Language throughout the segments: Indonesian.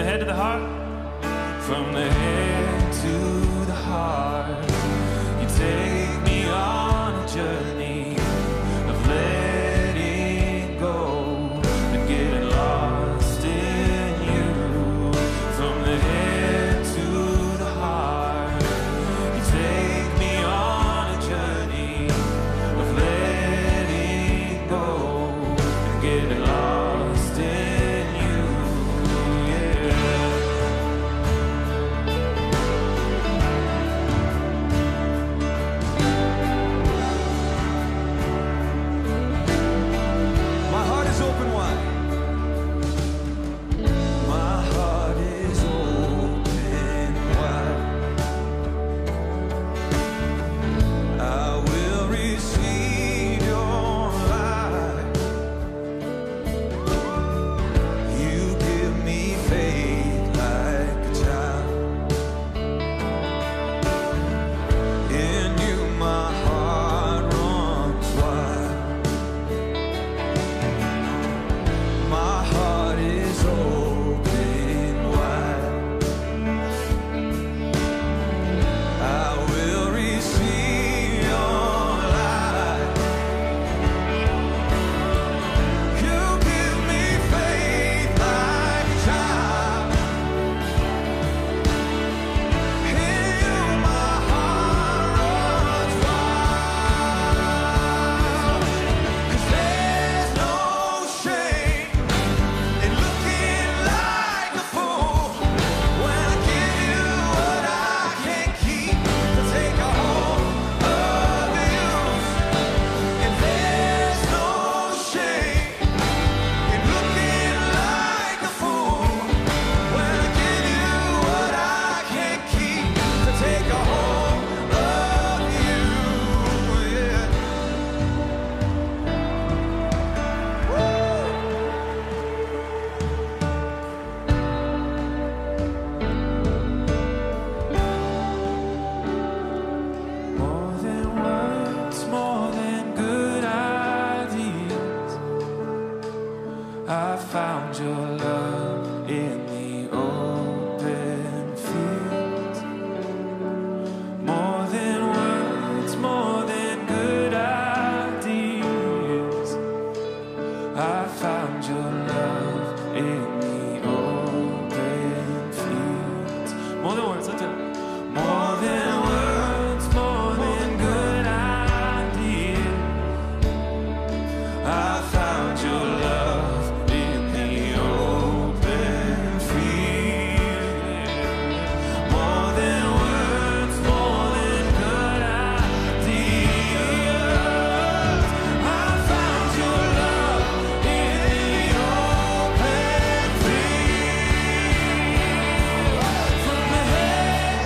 head to the heart, from the head to the heart. You take me on a journey of letting go and getting lost in you. From the head to the heart, you take me on a journey of letting go and getting lost in you. Yeah. My heart is open wide. My heart is open wide. I will receive your light. You give me faith like a child. In you my heart runs wide. My heart is open wide. I will receive your light. You give me faith like a child. In you my heart runs wild. 'Cause there's no shame in looking like a fool when I give you what I can't keep to take a hold of you. And there's no shame in looking like a fool when I give you what I can't keep to take a hold of you. Yeah. More than words, more than good ideas, I found your love in the open fields. More than words, more than good ideas, I found your love in the open fields. More than words, let's do it. More than words, more than good ideas, I found your love in the open field. More than words, more than good ideas, I found your love in the open field. From the head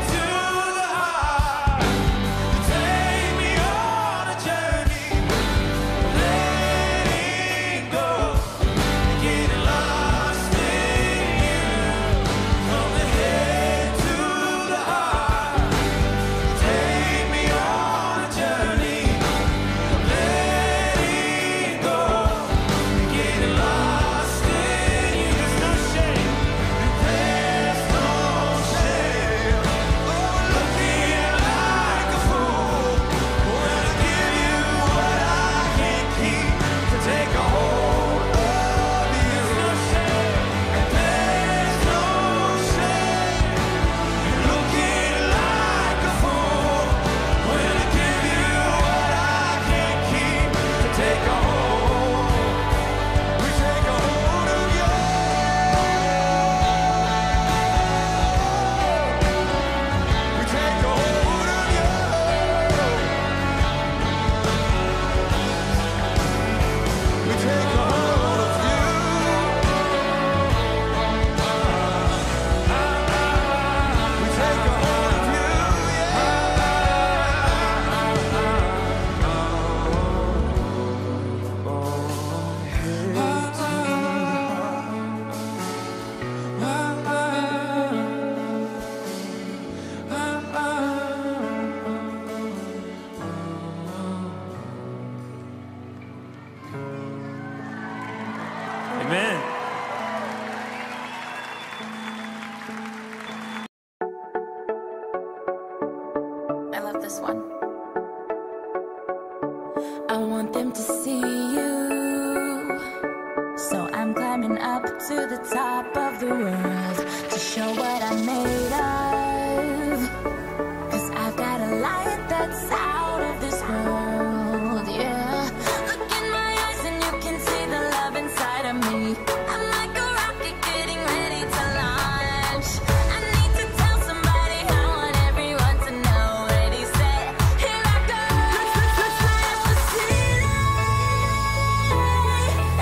this one. I want them to see you, so I'm climbing up to the top of the world to show what I'm made of. 'Cause I've got a light that's out of this world, yeah. Look in my eyes and you can see the love inside of me. I'm like a rocket getting ready to launch. I need to tell somebody, I want everyone to know. Ready, set, here I go. Let's light up the city.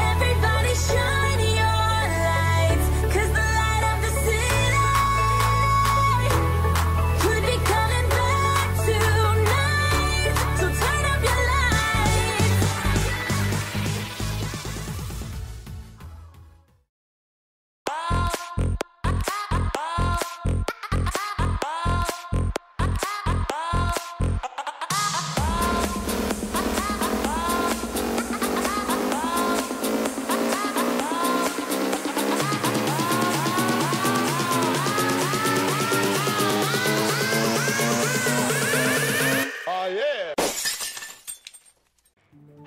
Everybody shine your lights, 'cause the light of the city could be coming back tonight. So turn up your lights.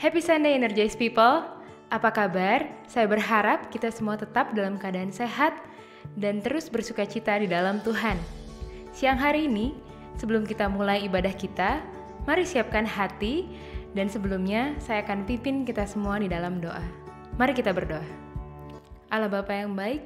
Happy Sunday Energize People, apa kabar? Saya berharap kita semua tetap dalam keadaan sehat dan terus bersuka cita di dalam Tuhan. Siang hari ini, sebelum kita mulai ibadah kita, mari siapkan hati dan sebelumnya saya akan pimpin kita semua di dalam doa. Mari kita berdoa. Allah Bapa yang baik,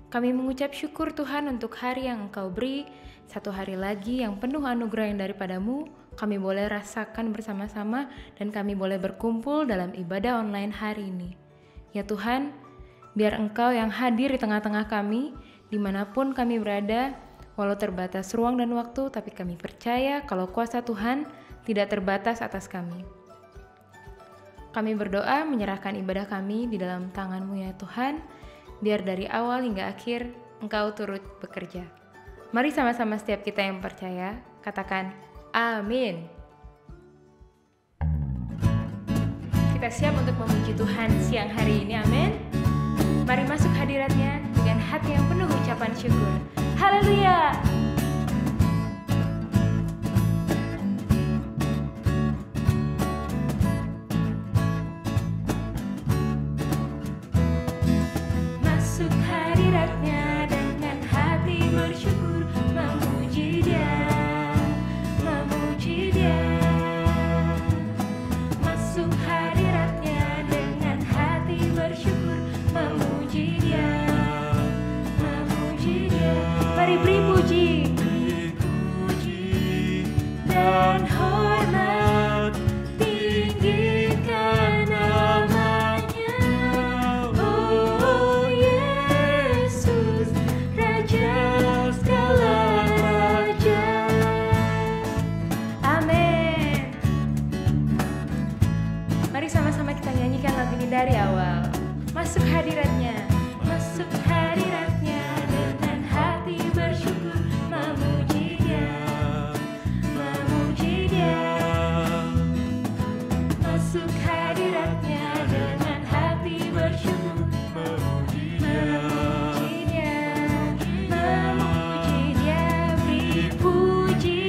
kami mengucap syukur Tuhan untuk hari yang Engkau beri, satu hari lagi yang penuh anugerah yang daripadamu. Kami boleh rasakan bersama-sama dan kami boleh berkumpul dalam ibadah online hari ini. Ya Tuhan, biar Engkau yang hadir di tengah-tengah kami, dimanapun kami berada, walau terbatas ruang dan waktu, tapi kami percaya kalau kuasa Tuhan tidak terbatas atas kami. Kami berdoa menyerahkan ibadah kami di dalam tangan-Mu ya Tuhan, biar dari awal hingga akhir Engkau turut bekerja. Mari sama-sama setiap kita yang percaya, katakan amin. Kita siap untuk memuji Tuhan siang hari ini, amin. Mari masuk hadirat-Nya dengan hati yang penuh ucapan syukur. Haleluya. Masuk hadirat-Nya dengan hati bersyukur, memuji Dia. Masuk hadirat-Nya dengan hati bersyukur, memuji Dia, memuji Dia. Mari beri puji dan hormat, tinggikan nama-Nya. Oh Yesus, Raja segala raja. Amin. Mari sama-sama kita nyanyikan lagu ini dari awal. Masuk hadirat-Nya, masuk hadirat-Nya dengan hati bersyukur, memuji Dia, memuji Dia. Masuk hadirat-Nya dengan hati bersyukur, memuji Dia, memuji Dia. Beri puji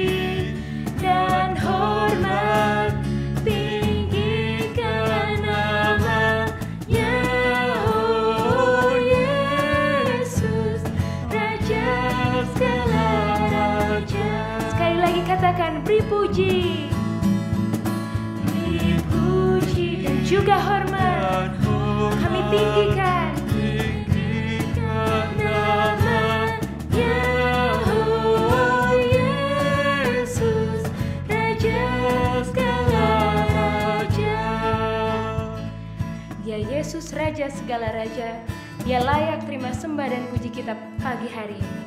dan hormat, tinggikan nama-Nya. Oh Yesus, Raja segala raja. Sekali lagi katakan beri puji dan juga hormat. Kami tinggikan nama-Nya. Oh Yesus, Raja segala raja. Dia Yesus, Raja segala raja. Dia layak terima sembah dan puji kita pagi hari ini.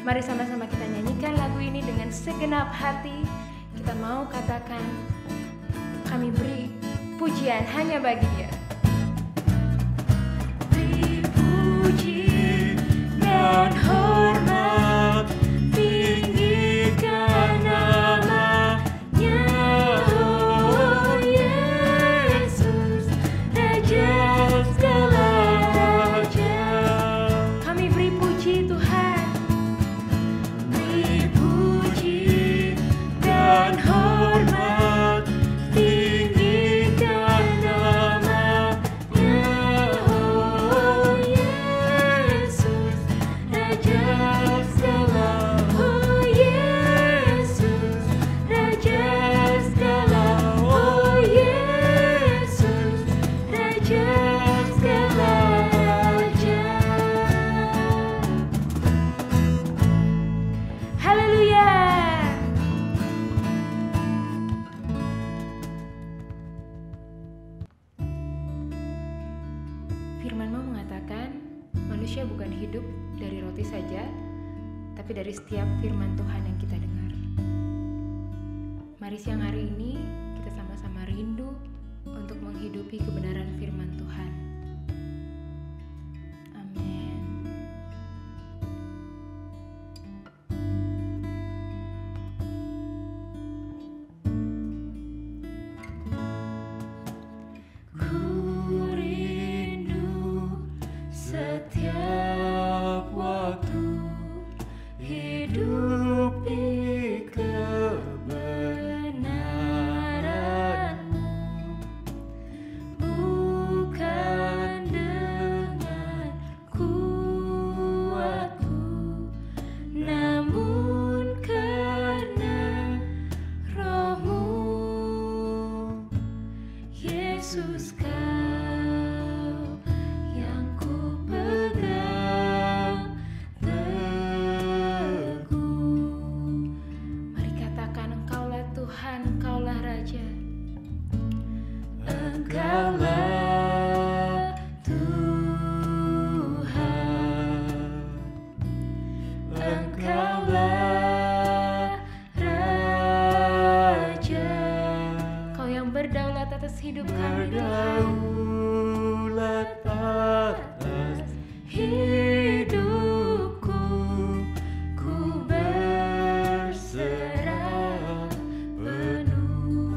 Mari sama-sama kita nyanyikan lagu ini dengan segenap hati. Kita mau katakan, kami beri pujian hanya bagi Dia. Beri puji dan hormat, tinggikan nama-Nya. Oh Yesus, Raja segala raja. Kami beri puji Tuhan, beri puji dan Firman-Mu mengatakan, manusia bukan hidup dari roti saja, tapi dari setiap firman Tuhan yang kita dengar. Mari siang hari ini kita sama-sama rindu untuk menghidupi kebenaran firman Tuhan. Amin. Setiap waktu hidupi kebenaran-Mu, bukan dengan kuatku, namun karena Roh-Mu. Yesus, Kau yang ku pegang teguh. Mari katakan, Engkaulah Tuhan, Engkaulah Raja. Engkaulah Tuhan, Engkaulah Raja. Kau yang berdaulat atas hidup kami, Tuhan. Berdaulat atas Hidupku, ku berserah penuh.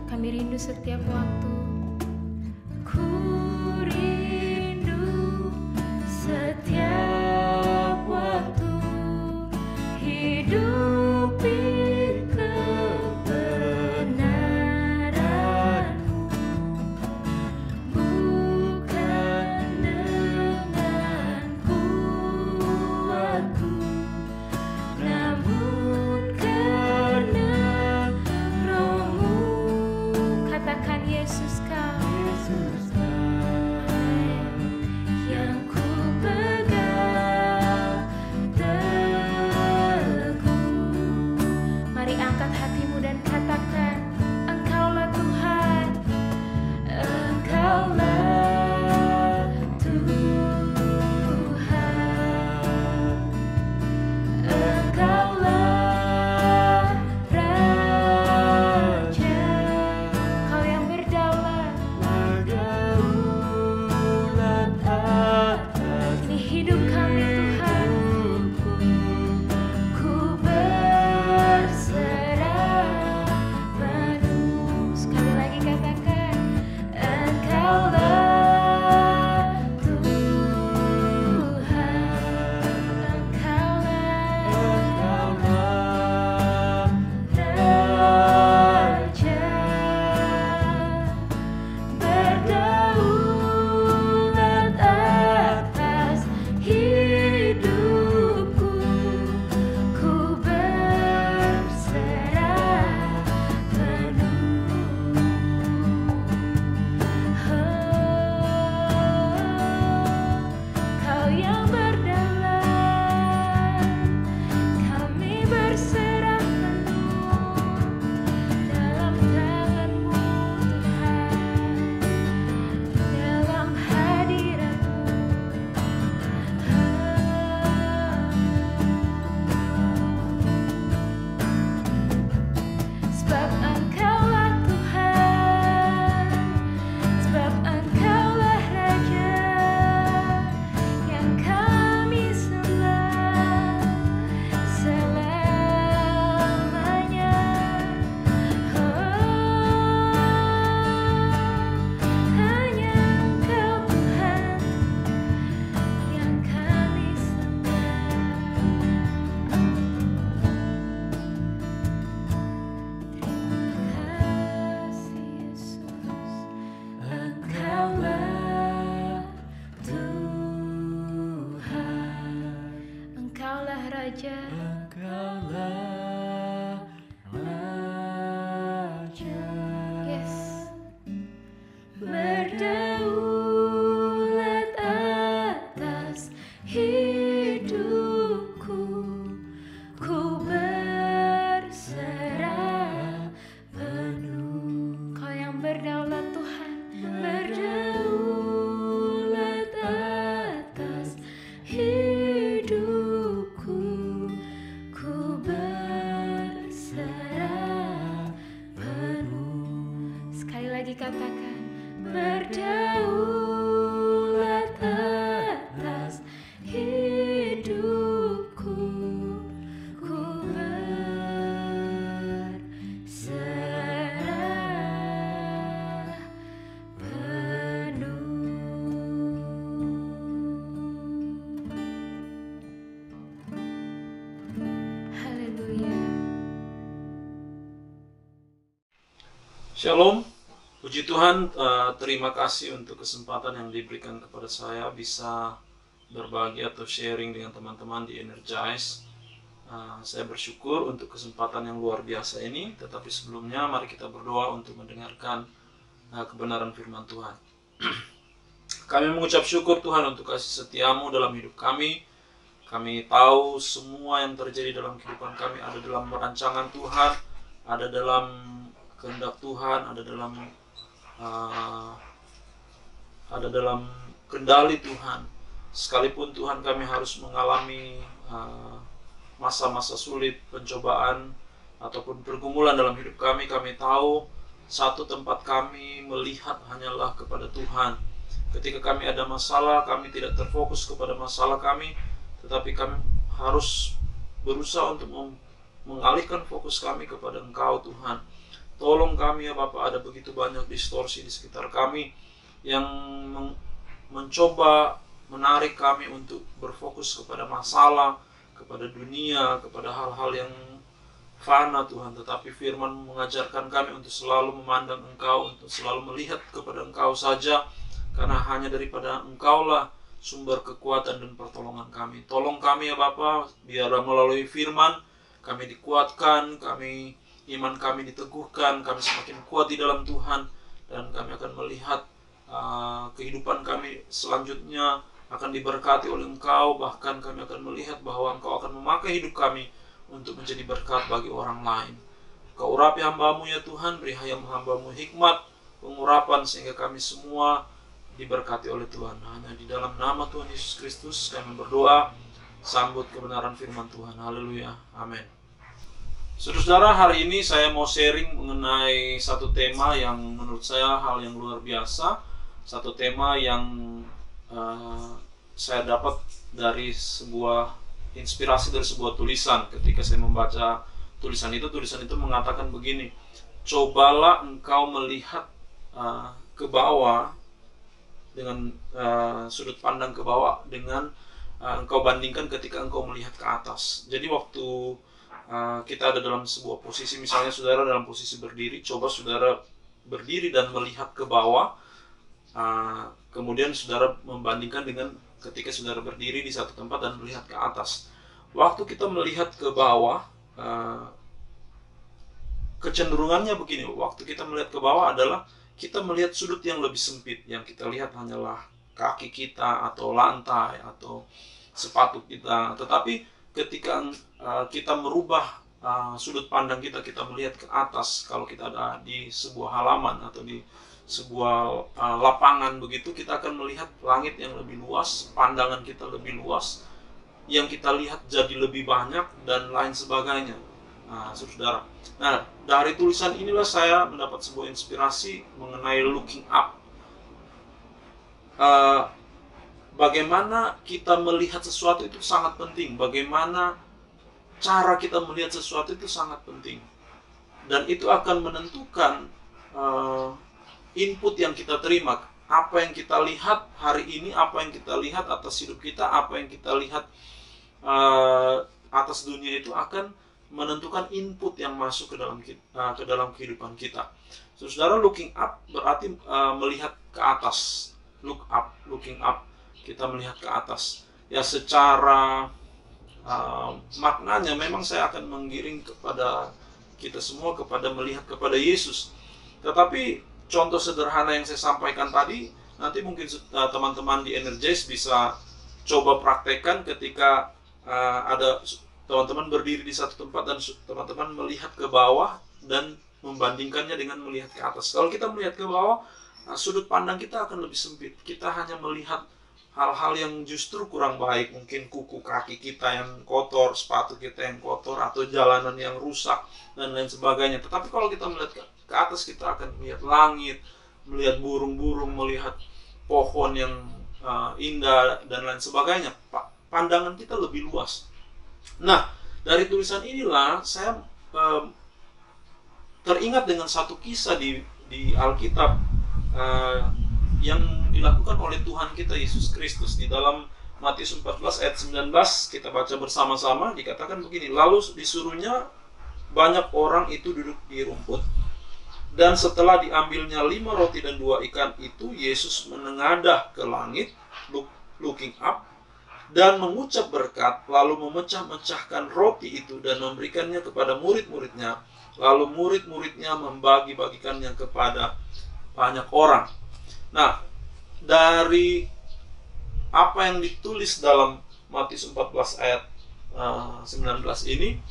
Kami rindu setiap waktu. Ku rindu setiap waktu hidupi kebenaran-Mu, bukan dengan kuatku, namun karena Roh-Mu. Katakan, Yesus, Kau yang ku pegang teguh. Mari angkat hatimu dan katakan, Engkaulah Tuhan. Engkaulah Tuhan, Engkaulah Raja. Kau yang berdaulat. berdaulat atas Ini hidup kami, Tuhan. Ku berserah Raja. Engkaulah Raja. Yes. Berdaulat atas hidupku, ku berserah penuh. Kau yang berdaulat Tuhan, berdaulat atas hidupku, ku berserah penuh. Sekali lagi katakan, berdaulat atas hidupku, ku berserah penuh. Haleluya. Shalom, puji Tuhan, terima kasih untuk kesempatan yang diberikan kepada saya bisa berbagi atau sharing dengan teman-teman di Energize. Saya bersyukur untuk kesempatan yang luar biasa ini, tetapi sebelumnya mari kita berdoa untuk mendengarkan kebenaran firman Tuhan. Kami mengucap syukur Tuhan untuk kasih setiamu dalam hidup kami. Kami tahu semua yang terjadi dalam kehidupan kami ada dalam perancangan Tuhan, ada dalam kehendak Tuhan, ada dalam kendali Tuhan. Sekalipun Tuhan kami harus mengalami masa-masa sulit, pencobaan ataupun pergumulan dalam hidup kami tahu satu tempat kami melihat hanyalah kepada Tuhan. Ketika kami ada masalah, kami tidak terfokus kepada masalah kami, tetapi kami harus berusaha untuk mengalihkan fokus kami kepada Engkau Tuhan. Tolong kami ya Bapak, ada begitu banyak distorsi di sekitar kami yang mencoba menarik kami untuk berfokus kepada masalah, kepada dunia, kepada hal-hal yang fana Tuhan. Tetapi firman mengajarkan kami untuk selalu memandang Engkau, untuk selalu melihat kepada Engkau saja, karena hanya daripada Engkaulah sumber kekuatan dan pertolongan kami. Tolong kami ya Bapa, biar melalui firman kami dikuatkan, iman kami diteguhkan, kami semakin kuat di dalam Tuhan, dan kami akan melihat kehidupan kami selanjutnya akan diberkati oleh Engkau. Bahkan kami akan melihat bahwa Engkau akan memakai hidup kami untuk menjadi berkat bagi orang lain. Kau urapi hamba-Mu ya Tuhan, beri hamba-Mu hikmat, pengurapan, sehingga kami semua diberkati oleh Tuhan. Hanya di dalam nama Tuhan Yesus Kristus kami berdoa, sambut kebenaran firman Tuhan. Haleluya, amin. Saudara-saudara, hari ini saya mau sharing mengenai satu tema yang menurut saya hal yang luar biasa. Satu tema yang saya dapat dari sebuah inspirasi dari sebuah tulisan. Ketika saya membaca tulisan itu mengatakan begini: cobalah engkau melihat ke bawah dengan sudut pandang ke bawah dengan engkau bandingkan ketika engkau melihat ke atas. Jadi waktu kita ada dalam sebuah posisi, misalnya saudara dalam posisi berdiri, coba saudara berdiri dan melihat ke bawah, kemudian saudara membandingkan dengan ketika saudara berdiri di satu tempat dan melihat ke atas. Waktu kita melihat ke bawah, kecenderungannya begini, waktu kita melihat ke bawah adalah kita melihat sudut yang lebih sempit. Yang kita lihat hanyalah kaki kita atau lantai atau sepatu kita. Tetapi ketika kita merubah sudut pandang kita melihat ke atas, kalau kita ada di sebuah halaman atau di sebuah lapangan begitu, kita akan melihat langit yang lebih luas, pandangan kita lebih luas, yang kita lihat jadi lebih banyak dan lain sebagainya. Saudara. Nah, dari tulisan inilah saya mendapat sebuah inspirasi mengenai looking up. Bagaimana kita melihat sesuatu itu sangat penting. Bagaimana cara kita melihat sesuatu itu sangat penting. Dan itu akan menentukan input yang kita terima. Apa yang kita lihat hari ini, apa yang kita lihat atas hidup kita, apa yang kita lihat atas dunia itu akan menentukan input yang masuk ke dalam kehidupan kita. Saudara, looking up berarti melihat ke atas. Look up, looking up, kita melihat ke atas. Ya, secara maknanya memang saya akan menggiring kepada kita semua kepada melihat kepada Yesus. Tetapi contoh sederhana yang saya sampaikan tadi, nanti mungkin teman-teman di Energize bisa coba praktekkan ketika ada teman-teman berdiri di satu tempat dan teman-teman melihat ke bawah dan membandingkannya dengan melihat ke atas. Kalau kita melihat ke bawah, sudut pandang kita akan lebih sempit. Kita hanya melihat hal-hal yang justru kurang baik, mungkin kuku kaki kita yang kotor, sepatu kita yang kotor, atau jalanan yang rusak, dan lain sebagainya. Tetapi kalau kita melihat ke atas, kita akan melihat langit, melihat burung-burung, melihat pohon yang indah, dan lain sebagainya. Pandangan kita lebih luas. Nah, dari tulisan inilah saya teringat dengan satu kisah di Alkitab yang dilakukan oleh Tuhan kita Yesus Kristus. Di dalam Matius 14 ayat 19 kita baca bersama-sama, dikatakan begini, lalu disuruhnya banyak orang itu duduk di rumput, dan setelah diambilnya 5 roti dan 2 ikan itu, Yesus menengadah ke langit, looking up, dan mengucap berkat, lalu memecah-mecahkan roti itu dan memberikannya kepada murid-muridnya, lalu murid-muridnya membagi-bagikannya kepada banyak orang. Nah, dari apa yang ditulis dalam Matius 14 ayat 19 ini,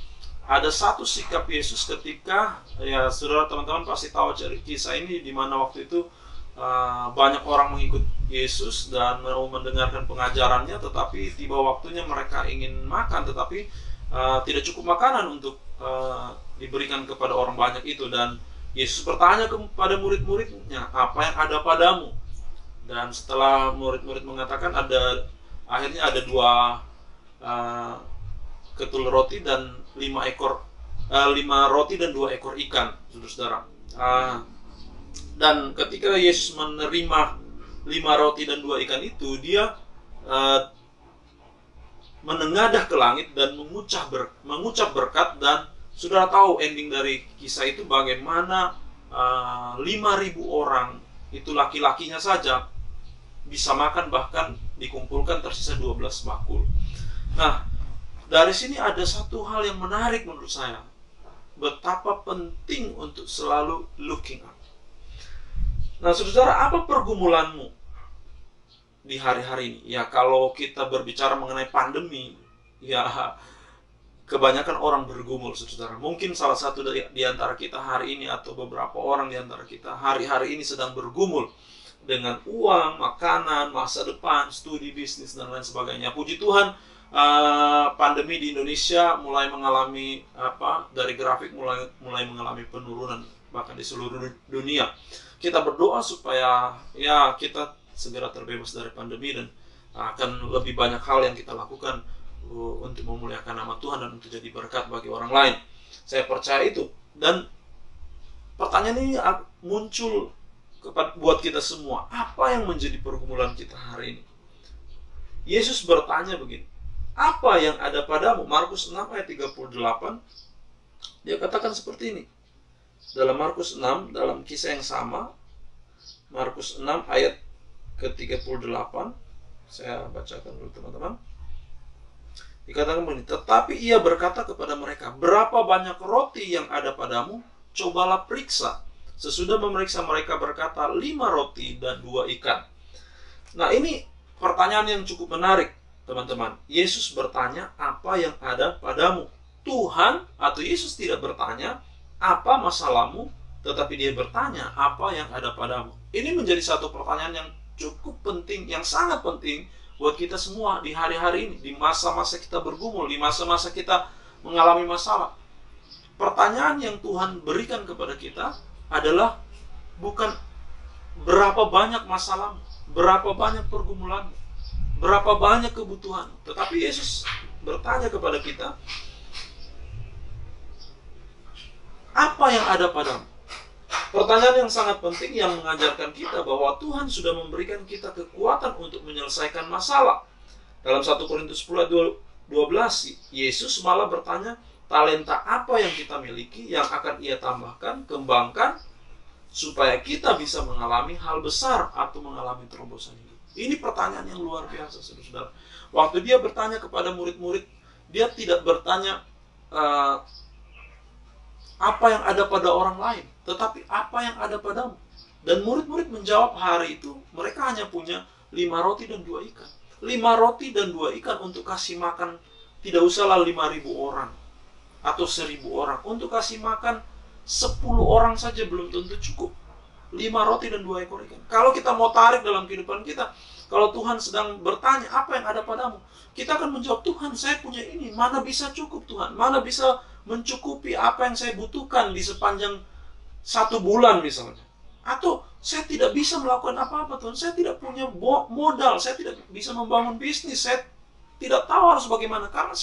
ada satu sikap Yesus ketika, ya saudara teman-teman pasti tahu kisah ini, di mana waktu itu banyak orang mengikut Yesus dan mau mendengarkan pengajarannya, tetapi tiba waktunya mereka ingin makan, tetapi tidak cukup makanan untuk diberikan kepada orang banyak itu. Dan Yesus bertanya kepada murid-muridnya, apa yang ada padamu? Dan setelah murid-murid mengatakan, akhirnya ada 2 ketul roti dan 5 roti dan 2 ekor ikan, saudara-saudara. Dan ketika Yesus menerima 5 roti dan 2 ikan itu, dia menengadah ke langit dan mengucap berkat. Dan saudara tahu ending dari kisah itu bagaimana 5.000 orang, itu laki-lakinya saja, bisa makan, bahkan dikumpulkan tersisa 12 bakul. Nah, dari sini ada satu hal yang menarik menurut saya, betapa penting untuk selalu looking up. Nah, saudara, apa pergumulanmu di hari-hari ini? Ya, kalau kita berbicara mengenai pandemi, ya kebanyakan orang bergumul, saudara. Mungkin salah satu di antara kita hari ini, atau beberapa orang di antara kita hari-hari ini sedang bergumul dengan uang, makanan, masa depan, studi, bisnis, dan lain sebagainya. Puji Tuhan, pandemi di Indonesia mulai mengalami dari grafik mulai mengalami penurunan, bahkan di seluruh dunia. Kita berdoa supaya ya kita segera terbebas dari pandemi, dan akan lebih banyak hal yang kita lakukan untuk memuliakan nama Tuhan dan untuk jadi berkat bagi orang lain. Saya percaya itu. Dan pertanyaan ini muncul buat kita semua, apa yang menjadi pergumulan kita hari ini? Yesus bertanya begini, apa yang ada padamu? Markus 6 ayat 38, dia katakan seperti ini. Dalam Markus 6, dalam kisah yang sama, Markus 6 ayat ke-38, saya bacakan dulu teman-teman. Dikatakan begini, tetapi ia berkata kepada mereka, berapa banyak roti yang ada padamu? Cobalah periksa. Sesudah memeriksa, mereka berkata, 5 roti dan 2 ikan. Nah, ini pertanyaan yang cukup menarik, teman-teman. Yesus bertanya, apa yang ada padamu? Tuhan atau Yesus tidak bertanya, apa masalahmu? Tetapi dia bertanya, apa yang ada padamu? Ini menjadi satu pertanyaan yang cukup penting, yang sangat penting buat kita semua di hari-hari ini, di masa-masa kita bergumul, di masa-masa kita mengalami masalah. Pertanyaan yang Tuhan berikan kepada kita adalah bukan berapa banyak masalahmu, berapa banyak pergumulanmu, berapa banyak kebutuhan, tetapi Yesus bertanya kepada kita, apa yang ada padamu? Pertanyaan yang sangat penting yang mengajarkan kita bahwa Tuhan sudah memberikan kita kekuatan untuk menyelesaikan masalah. Dalam 1 Korintus 10 ayat 12, Yesus malah bertanya, talenta apa yang kita miliki yang akan ia tambahkan, kembangkan, supaya kita bisa mengalami hal besar atau mengalami terobosan hidup. Ini pertanyaan yang luar biasa, saudara. Waktu dia bertanya kepada murid-murid, Dia tidak bertanya apa yang ada pada orang lain, tetapi apa yang ada padamu. Dan murid-murid menjawab hari itu mereka hanya punya 5 roti dan 2 ikan. 5 roti dan 2 ikan untuk kasih makan, tidak usahlah 5.000 orang atau 1.000 orang. Untuk kasih makan 10 orang saja belum tentu cukup. 5 roti dan 2 ekor ikan. Kalau kita mau tarik dalam kehidupan kita, kalau Tuhan sedang bertanya apa yang ada padamu, kita akan menjawab, Tuhan saya punya ini, mana bisa cukup Tuhan, mana bisa mencukupi apa yang saya butuhkan di sepanjang 1 bulan misalnya. Atau saya tidak bisa melakukan apa-apa Tuhan, saya tidak punya modal, saya tidak bisa membangun bisnis, saya tidak tahu harus bagaimana, karena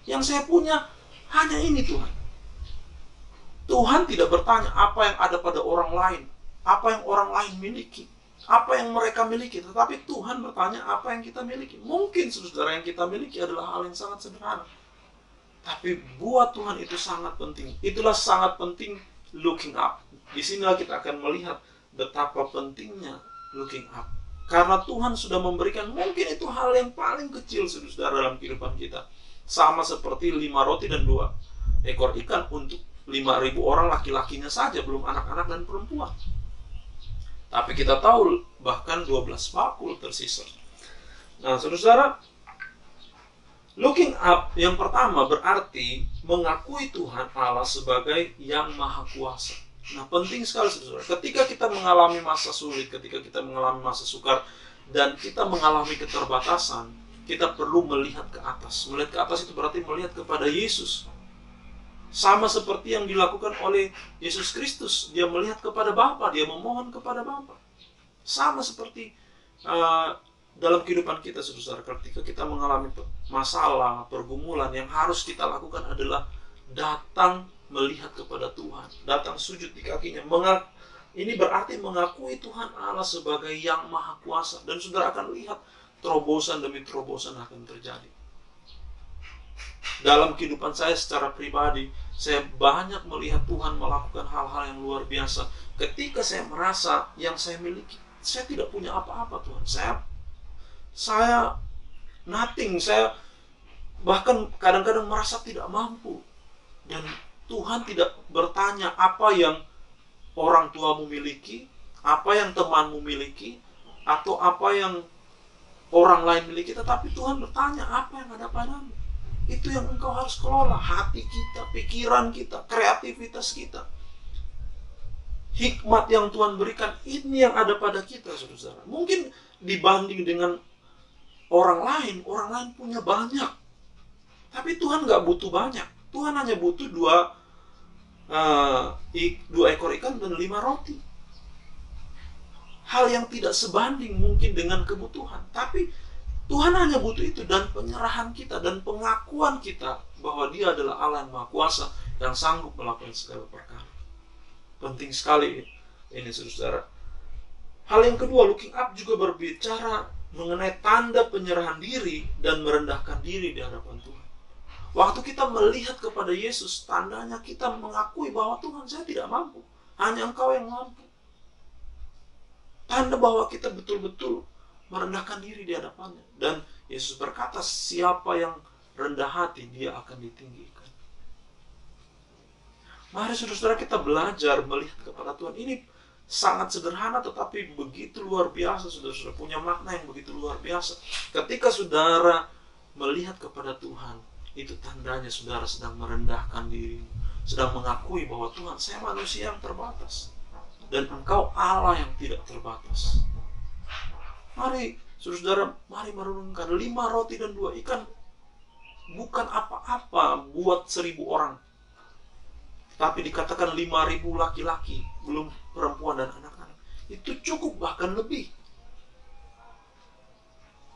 yang saya punya hanya ini Tuhan. Tuhan tidak bertanya apa yang ada pada orang lain, apa yang orang lain miliki, apa yang mereka miliki, tetapi Tuhan bertanya apa yang kita miliki. Mungkin saudara yang kita miliki adalah hal yang sangat sederhana, tapi buat Tuhan itu sangat penting. Itulah sangat penting looking up. Disinilah kita akan melihat betapa pentingnya looking up. Karena Tuhan sudah memberikan, mungkin itu hal yang paling kecil saudara dalam kehidupan kita. Sama seperti 5 roti dan 2 ekor ikan untuk 5.000 orang, laki-lakinya saja, belum anak-anak dan perempuan. Tapi kita tahu bahkan 12 bakul tersisa. Nah saudara, looking up yang pertama berarti mengakui Tuhan Allah sebagai yang maha kuasa. Nah penting sekali saudara, ketika kita mengalami masa sulit, ketika kita mengalami masa sukar, dan kita mengalami keterbatasan, kita perlu melihat ke atas. Melihat ke atas itu berarti melihat kepada Yesus. Sama seperti yang dilakukan oleh Yesus Kristus. Dia melihat kepada Bapa, dia memohon kepada Bapa. Sama seperti dalam kehidupan kita saudara, ketika kita mengalami masalah, pergumulan, yang harus kita lakukan adalah datang melihat kepada Tuhan, datang sujud di kakinya. Ini berarti mengakui Tuhan Allah sebagai yang maha kuasa. Dan saudara akan lihat terobosan demi terobosan akan terjadi. Dalam kehidupan saya secara pribadi, saya banyak melihat Tuhan melakukan hal-hal yang luar biasa. Ketika saya merasa yang saya miliki, saya tidak punya apa-apa Tuhan. Saya nothing. Saya bahkan kadang-kadang merasa tidak mampu. Dan Tuhan tidak bertanya apa yang orang tuamu miliki, apa yang temanmu miliki, atau apa yang orang lain miliki. Tetapi Tuhan bertanya apa yang ada padamu. Itu yang engkau harus kelola, hati kita, pikiran kita, kreativitas kita. Hikmat yang Tuhan berikan, ini yang ada pada kita, saudara. Mungkin dibanding dengan orang lain punya banyak. Tapi Tuhan nggak butuh banyak. Tuhan hanya butuh 2 ekor ikan dan 5 roti. Hal yang tidak sebanding mungkin dengan kebutuhan. Tapi Tuhan hanya butuh itu, dan penyerahan kita dan pengakuan kita bahwa Dia adalah Allah yang Maha Kuasa yang sanggup melakukan segala perkara. Penting sekali ini saudara. Hal yang kedua, looking up juga berbicara mengenai tanda penyerahan diri dan merendahkan diri di hadapan Tuhan. Waktu kita melihat kepada Yesus, tandanya kita mengakui bahwa Tuhan, saya tidak mampu, hanya Engkau yang mampu. Tanda bahwa kita betul-betul merendahkan diri di hadapannya. Dan Yesus berkata, siapa yang rendah hati, dia akan ditinggikan. Mari saudara kita belajar melihat kepada Tuhan. Ini sangat sederhana tetapi begitu luar biasa, saudara. Punya makna yang begitu luar biasa. Ketika saudara melihat kepada Tuhan, itu tandanya saudara sedang merendahkan diri, sedang mengakui bahwa Tuhan, saya manusia yang terbatas, dan Engkau Allah yang tidak terbatas. Mari saudara, mari merenungkan 5 roti dan 2 ikan bukan apa-apa buat 1.000 orang. Tapi dikatakan 5.000 laki-laki, belum perempuan dan anak-anak. Itu cukup, bahkan lebih.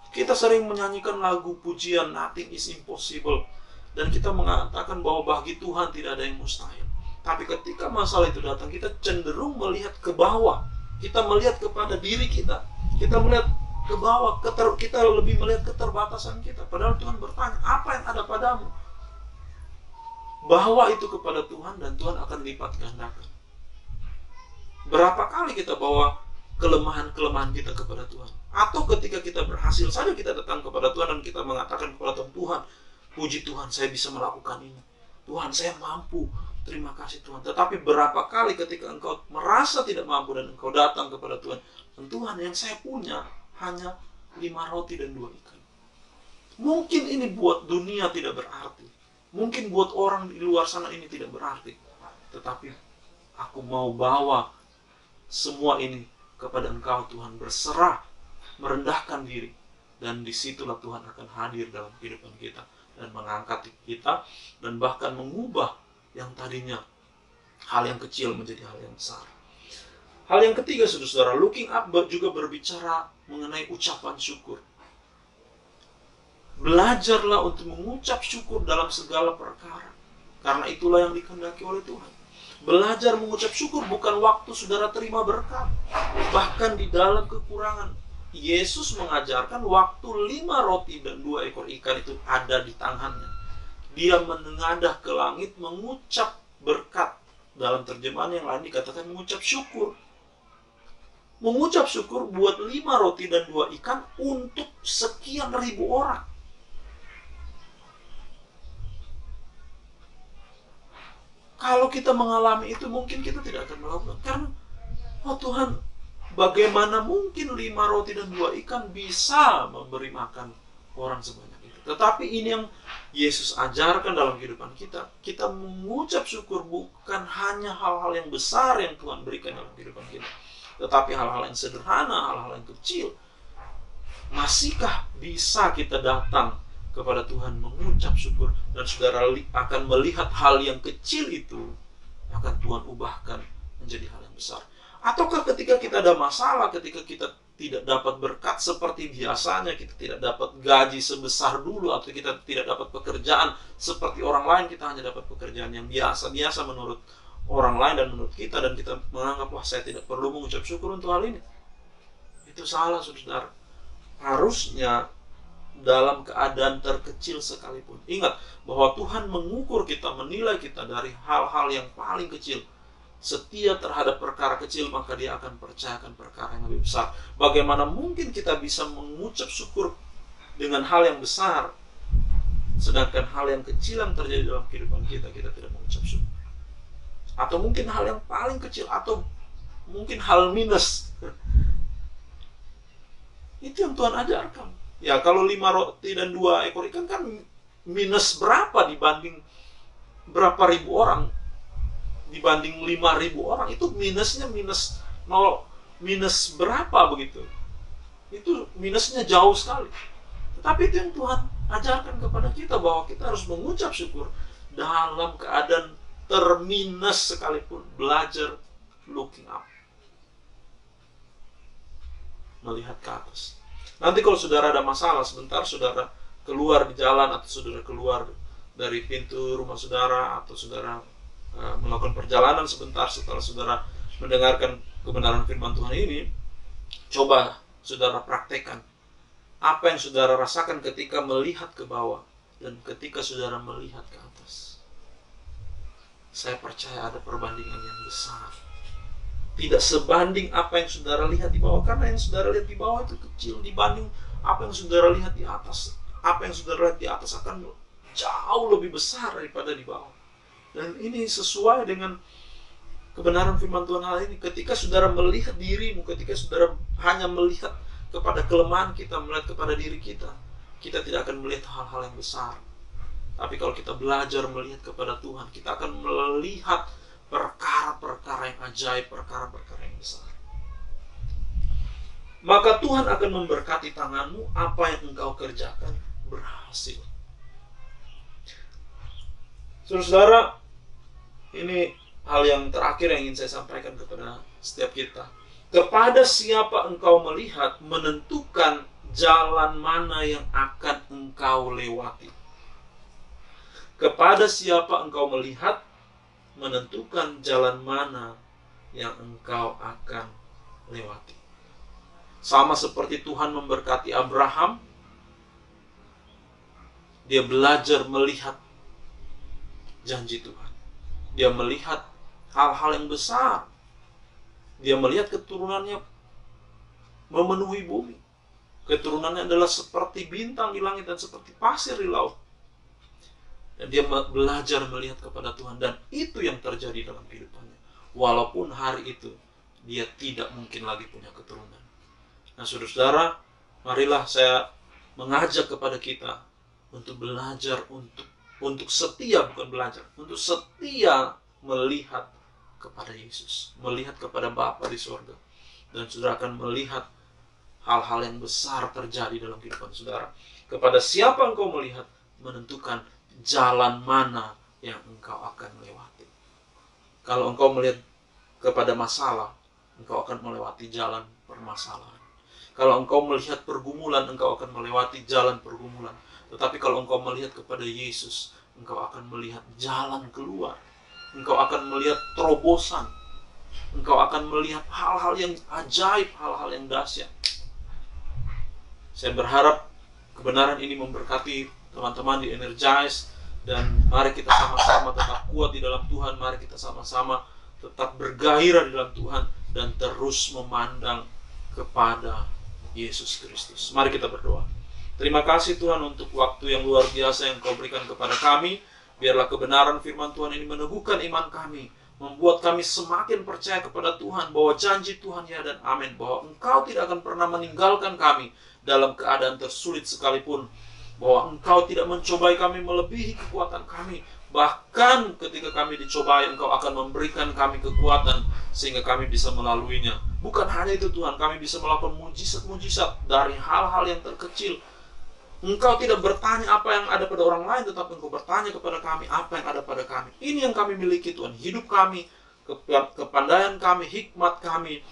Kita sering menyanyikan lagu pujian Nothing is Impossible, dan kita mengatakan bahwa bagi Tuhan tidak ada yang mustahil. Tapi ketika masalah itu datang, kita cenderung melihat ke bawah. Kita melihat kepada diri kita. Kita melihat ke bawah, kita lebih melihat keterbatasan kita. Padahal Tuhan bertanya, apa yang ada padamu? Bawa itu kepada Tuhan dan Tuhan akan lipat gandakan. Berapa kali kita bawa kelemahan-kelemahan kita kepada Tuhan? Atau ketika kita berhasil saja kita datang kepada Tuhan dan kita mengatakan kepada Tuhan, puji Tuhan saya bisa melakukan ini. Tuhan saya mampu, terima kasih Tuhan. Tetapi berapa kali ketika engkau merasa tidak mampu dan engkau datang kepada Tuhan, dan Tuhan yang saya punya hanya 5 roti dan 2 ikan. Mungkin ini buat dunia tidak berarti. Mungkin buat orang di luar sana ini tidak berarti. Tetapi aku mau bawa semua ini kepada engkau Tuhan, berserah, merendahkan diri. Dan disitulah Tuhan akan hadir dalam kehidupan kita dan mengangkat kita dan bahkan mengubah yang tadinya hal yang kecil menjadi hal yang besar. Hal yang ketiga, saudara-saudara, looking up juga berbicara mengenai ucapan syukur. Belajarlah untuk mengucap syukur dalam segala perkara, karena itulah yang dikehendaki oleh Tuhan. Belajar mengucap syukur bukan waktu saudara terima berkat, bahkan di dalam kekurangan. Yesus mengajarkan waktu 5 roti dan 2 ekor ikan itu ada di tangannya. Dia menengadah ke langit mengucap berkat. Dalam terjemahan yang lain dikatakan mengucap syukur. Mengucap syukur buat 5 roti dan 2 ikan untuk sekian ribu orang. Kalau kita mengalami itu, mungkin kita tidak akan melakukan. Karena, oh Tuhan, bagaimana mungkin 5 roti dan 2 ikan bisa memberi makan orang sebanyak itu. Tetapi ini yang Yesus ajarkan dalam kehidupan kita. Kita mengucap syukur bukan hanya hal-hal yang besar yang Tuhan berikan dalam kehidupan kita, tetapi hal-hal yang sederhana, hal-hal yang kecil. Masihkah bisa kita datang kepada Tuhan mengucap syukur, dan saudara akan melihat hal yang kecil itu akan Tuhan ubahkan menjadi hal yang besar. Ataukah ketika kita ada masalah, ketika kita tidak dapat berkat seperti biasanya, kita tidak dapat gaji sebesar dulu, atau kita tidak dapat pekerjaan seperti orang lain, kita hanya dapat pekerjaan yang biasa-biasa menurut orang lain dan menurut kita, dan kita menganggap, wah saya tidak perlu mengucap syukur untuk hal ini. Itu salah, saudara. Harusnya dalam keadaan terkecil sekalipun, ingat bahwa Tuhan mengukur kita, menilai kita dari hal-hal yang paling kecil. Setia terhadap perkara kecil, maka dia akan percayakan perkara yang lebih besar. Bagaimana mungkin kita bisa mengucap syukur dengan hal yang besar, sedangkan hal yang kecil yang terjadi dalam kehidupan kita, kita tidak mengucap syukur. Atau mungkin hal yang paling kecil, atau mungkin hal minus. Itu yang Tuhan ajarkan. Ya, kalau 5 roti dan 2 ekor ikan kan minus berapa dibanding berapa ribu orang? Dibanding 5.000 orang, itu minusnya minus 0, minus berapa begitu? Itu minusnya jauh sekali. Tetapi itu yang Tuhan ajarkan kepada kita, bahwa kita harus mengucap syukur dalam keadaan terminus sekalipun. Belajar looking up, melihat ke atas. Nanti kalau saudara ada masalah, sebentar saudara keluar di jalan, atau saudara keluar dari pintu rumah saudara, atau saudara melakukan perjalanan sebentar setelah saudara mendengarkan kebenaran firman Tuhan ini, coba saudara praktekkan apa yang saudara rasakan ketika melihat ke bawah dan ketika saudara melihat ke atas. Saya percaya ada perbandingan yang besar. Tidak sebanding apa yang saudara lihat di bawah, karena yang saudara lihat di bawah itu kecil dibanding apa yang saudara lihat di atas. Apa yang saudara lihat di atas akan jauh lebih besar daripada di bawah. Dan ini sesuai dengan kebenaran firman Tuhan hal ini. Ketika saudara melihat dirimu, ketika saudara hanya melihat kepada kelemahan kita, melihat kepada diri kita, kita tidak akan melihat hal-hal yang besar. Tapi kalau kita belajar melihat kepada Tuhan, kita akan melihat perkara-perkara yang ajaib, perkara-perkara yang besar. Maka Tuhan akan memberkati tanganmu, apa yang engkau kerjakan berhasil. Saudara, ini hal yang terakhir yang ingin saya sampaikan kepada setiap kita. Kepada siapa engkau melihat, menentukan jalan mana yang akan engkau lewati. Kepada siapa engkau melihat, menentukan jalan mana yang engkau akan lewati. Sama seperti Tuhan memberkati Abraham, dia belajar melihat janji Tuhan. Dia melihat hal-hal yang besar. Dia melihat keturunannya memenuhi bumi. Keturunannya adalah seperti bintang di langit dan seperti pasir di laut. Dan dia belajar melihat kepada Tuhan. Dan itu yang terjadi dalam kehidupannya. Walaupun hari itu dia tidak mungkin lagi punya keturunan. Nah, saudara-saudara, marilah saya mengajak kepada kita untuk belajar, untuk setia, bukan belajar, untuk setia melihat kepada Yesus, melihat kepada Bapa di surga. Dan saudara akan melihat hal-hal yang besar terjadi dalam kehidupan saudara. Kepada siapa engkau melihat, menentukan jalan mana yang engkau akan lewati. Kalau engkau melihat kepada masalah, engkau akan melewati jalan permasalahan. Kalau engkau melihat pergumulan, engkau akan melewati jalan pergumulan. Tetapi kalau engkau melihat kepada Yesus, engkau akan melihat jalan keluar. Engkau akan melihat terobosan. Engkau akan melihat hal-hal yang ajaib, hal-hal yang dahsyat. Saya berharap kebenaran ini memberkati teman-teman di Energize. Dan mari kita sama-sama tetap kuat di dalam Tuhan. Mari kita sama-sama tetap bergairah di dalam Tuhan. Dan terus memandang kepada Yesus Kristus. Mari kita berdoa. Terima kasih Tuhan untuk waktu yang luar biasa yang Kau berikan kepada kami. Biarlah kebenaran firman Tuhan ini meneguhkan iman kami. Membuat kami semakin percaya kepada Tuhan. Bahwa janji Tuhan ya dan amin. Bahwa Engkau tidak akan pernah meninggalkan kami dalam keadaan tersulit sekalipun. Bahwa Engkau tidak mencobai kami melebihi kekuatan kami. Bahkan ketika kami dicobai, Engkau akan memberikan kami kekuatan sehingga kami bisa melaluinya. Bukan hanya itu Tuhan, kami bisa melakukan mujizat-mujizat dari hal-hal yang terkecil. Engkau tidak bertanya apa yang ada pada orang lain, tetapi Engkau bertanya kepada kami apa yang ada pada kami. Ini yang kami miliki Tuhan, hidup kami, kepandaian kami, hikmat kami,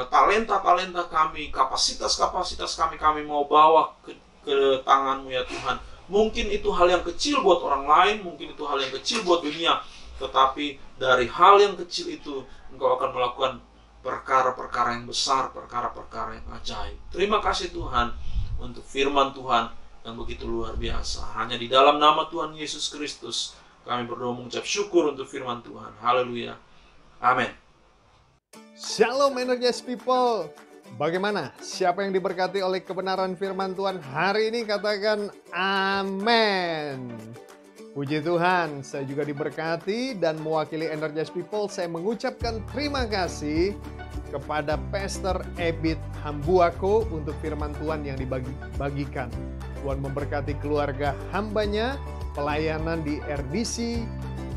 talenta-talenta kami, kapasitas-kapasitas kami mau bawa ke tangan-Mu ya Tuhan. Mungkin itu hal yang kecil buat orang lain, mungkin itu hal yang kecil buat dunia. Tetapi dari hal yang kecil itu, Engkau akan melakukan perkara-perkara yang besar, perkara-perkara yang ajaib. Terima kasih Tuhan untuk firman Tuhan yang begitu luar biasa. Hanya di dalam nama Tuhan Yesus Kristus, kami berdoa mengucap syukur untuk firman Tuhan. Haleluya. Amin. Shalom Energize people. Bagaimana? Siapa yang diberkati oleh kebenaran firman Tuhan hari ini katakan amin. Puji Tuhan, saya juga diberkati dan mewakili Energize people saya mengucapkan terima kasih kepada Pastor Ebit Hambuako untuk firman Tuhan yang dibagikan. Tuhan memberkati keluarga hambanya, pelayanan di RDC,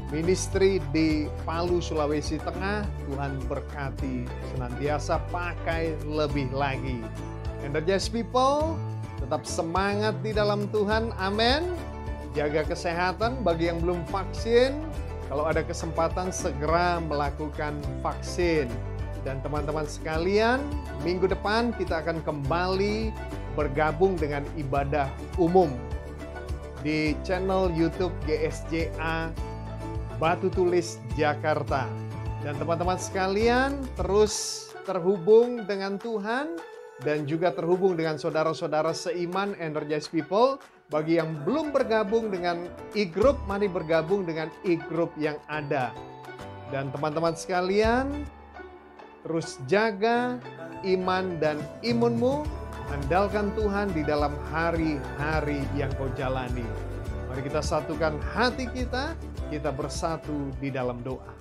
ministry di Palu, Sulawesi Tengah. Tuhan berkati, senantiasa pakai lebih lagi. Energize people, tetap semangat di dalam Tuhan, amin. Jaga kesehatan bagi yang belum vaksin. Kalau ada kesempatan segera melakukan vaksin. Dan teman-teman sekalian, minggu depan kita akan kembali bergabung dengan ibadah umum di channel YouTube GSJA Batu Tulis Jakarta. Dan teman-teman sekalian terus terhubung dengan Tuhan dan juga terhubung dengan saudara-saudara seiman Energize people. Bagi yang belum bergabung dengan e-group, mari bergabung dengan e-group yang ada. Dan teman-teman sekalian, terus jaga iman dan imunmu, andalkan Tuhan di dalam hari-hari yang kau jalani. Mari kita satukan hati kita bersatu di dalam doa.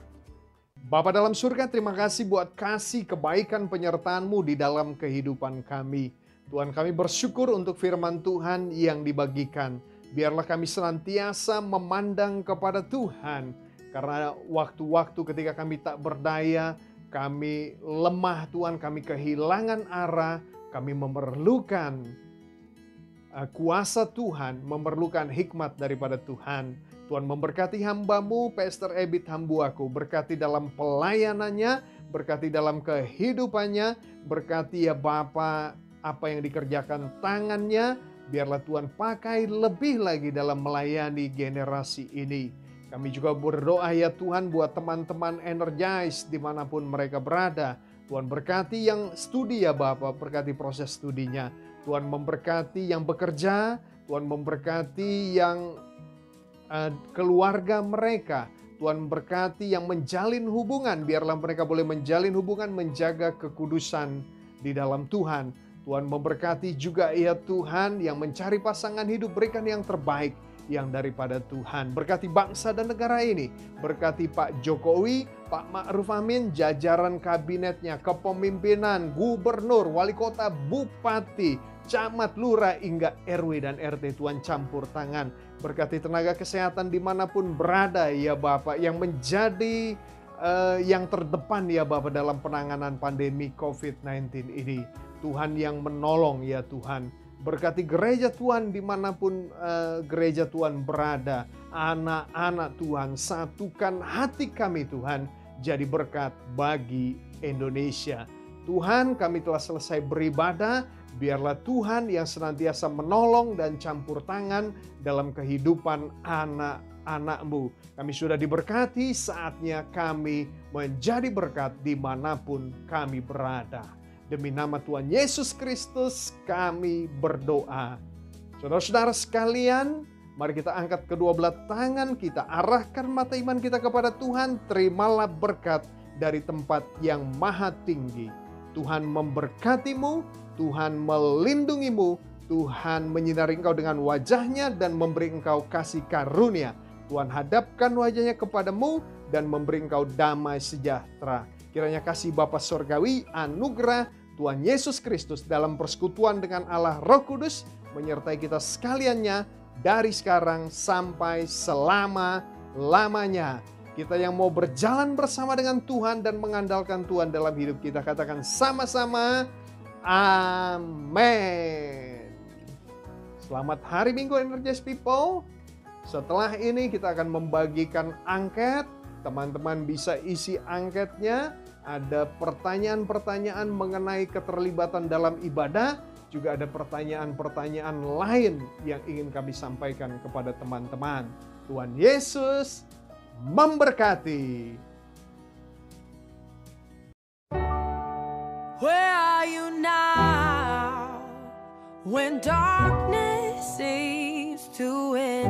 Bapa dalam surga, terima kasih buat kasih kebaikan penyertaan-Mu di dalam kehidupan kami. Tuhan, kami bersyukur untuk firman Tuhan yang dibagikan. Biarlah kami senantiasa memandang kepada Tuhan. Karena waktu-waktu ketika kami tak berdaya, kami lemah Tuhan, kami kehilangan arah, kami memerlukan kuasa Tuhan, memerlukan hikmat daripada Tuhan. Tuhan memberkati hamba-Mu, Pastor Ebit Hambuako. Berkati dalam pelayanannya, berkati dalam kehidupannya, berkati ya Bapa apa yang dikerjakan tangannya, biarlah Tuhan pakai lebih lagi dalam melayani generasi ini. Kami juga berdoa ya Tuhan buat teman-teman Energize dimanapun mereka berada. Tuhan berkati yang studi ya Bapak, berkati proses studinya. Tuhan memberkati yang bekerja, Tuhan memberkati yang keluarga mereka. Tuhan berkati yang menjalin hubungan, biarlah mereka boleh menjalin hubungan, menjaga kekudusan di dalam Tuhan. Tuhan memberkati juga ya Tuhan yang mencari pasangan hidup, berikan yang terbaik. yang daripada Tuhan. Berkati bangsa dan negara ini. Berkati Pak Jokowi, Pak Ma'ruf Amin, jajaran kabinetnya, kepemimpinan, gubernur, wali kota, bupati, camat, lurah, hingga RW dan RT. Tuhan campur tangan. Berkati tenaga kesehatan dimanapun berada ya Bapak, yang menjadi yang terdepan ya Bapak dalam penanganan pandemi COVID-19 ini. Tuhan yang menolong ya Tuhan. Berkati gereja Tuhan dimanapun gereja Tuhan berada. Anak-anak Tuhan, satukan hati kami Tuhan jadi berkat bagi Indonesia. Tuhan, kami telah selesai beribadah. Biarlah Tuhan yang senantiasa menolong dan campur tangan dalam kehidupan anak-anak-Mu. Kami sudah diberkati, saatnya kami menjadi berkat dimanapun kami berada. Demi nama Tuhan Yesus Kristus kami berdoa. Saudara-saudara sekalian, mari kita angkat kedua belah tangan kita, arahkan mata iman kita kepada Tuhan. Terimalah berkat dari tempat yang maha tinggi. Tuhan memberkatimu, Tuhan melindungimu, Tuhan menyinari engkau dengan wajahnya dan memberi engkau kasih karunia. Tuhan hadapkan wajahnya kepadamu dan memberi engkau damai sejahtera. Kiranya kasih Bapa Sorgawi, anugerah Tuhan Yesus Kristus dalam persekutuan dengan Allah Roh Kudus menyertai kita sekaliannya dari sekarang sampai selama-lamanya. Kita yang mau berjalan bersama dengan Tuhan dan mengandalkan Tuhan dalam hidup kita, katakan sama-sama, amin. Selamat hari Minggu Energize People. Setelah ini kita akan membagikan angket. Teman-teman bisa isi angketnya. Ada pertanyaan-pertanyaan mengenai keterlibatan dalam ibadah. Juga ada pertanyaan-pertanyaan lain yang ingin kami sampaikan kepada teman-teman. Tuhan Yesus memberkati. Where are you now when darkness seems to win?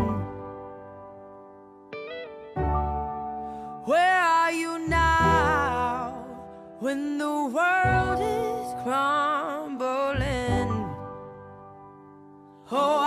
Where are you now when the world is crumbling? Oh,